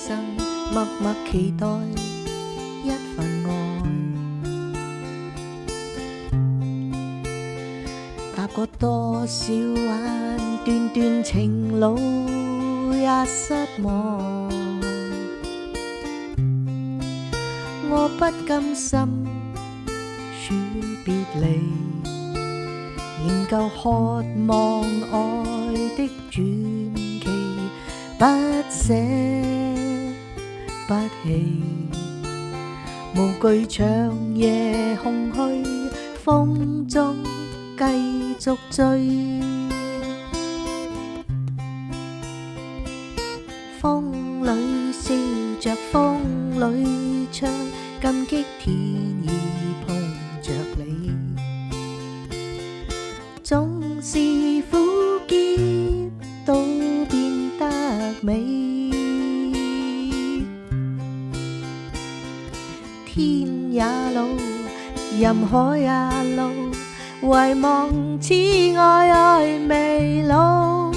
生默默期待一份愛。踏過多少彎段段情路也失望，我不甘心說別離，仍舊渴望愛的傳奇，不捨不棄，無懼長夜空虛，風中繼續追。風裏笑着，風裏唱，感激天意碰着你。總是苦澀都變得美，天也老，人海也老，遺忘此愛愛未老。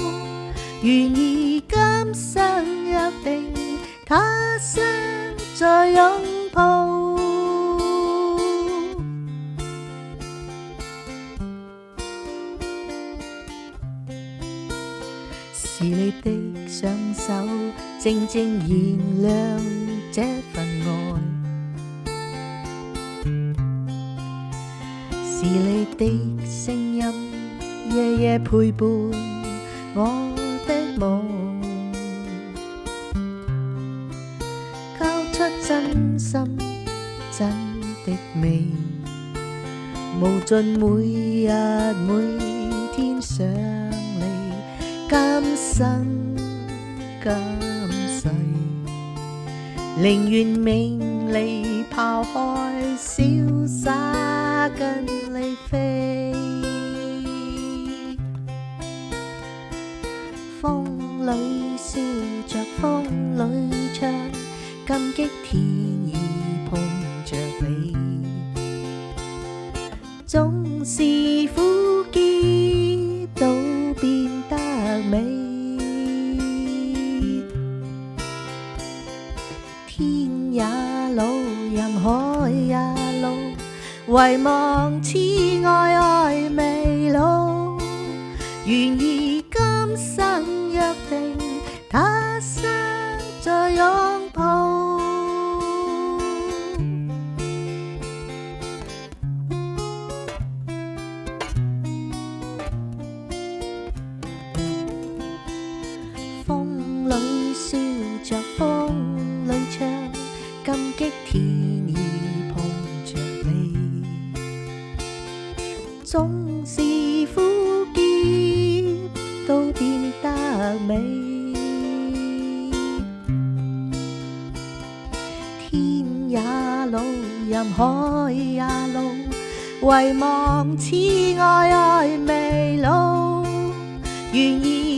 願意今生約定，他生再擁抱。是你的雙手靜靜燃亮這份愛，是你的聲音夜夜陪伴我的夢，交出真心真的美，無盡每日每天想你，今生今世，寧願名利拋開，瀟灑跟你飛。風裏笑着，風裏唱，感激天意碰着你。總是苦澀都變得美，天也老，人海也老，遺忘此愛愛未老。願意今生約定，他生再擁抱。風裏笑着，風裏唱，感激天意碰着你。總是苦澀都變得美，天也老，人海也老，遺忘此愛愛未老。願意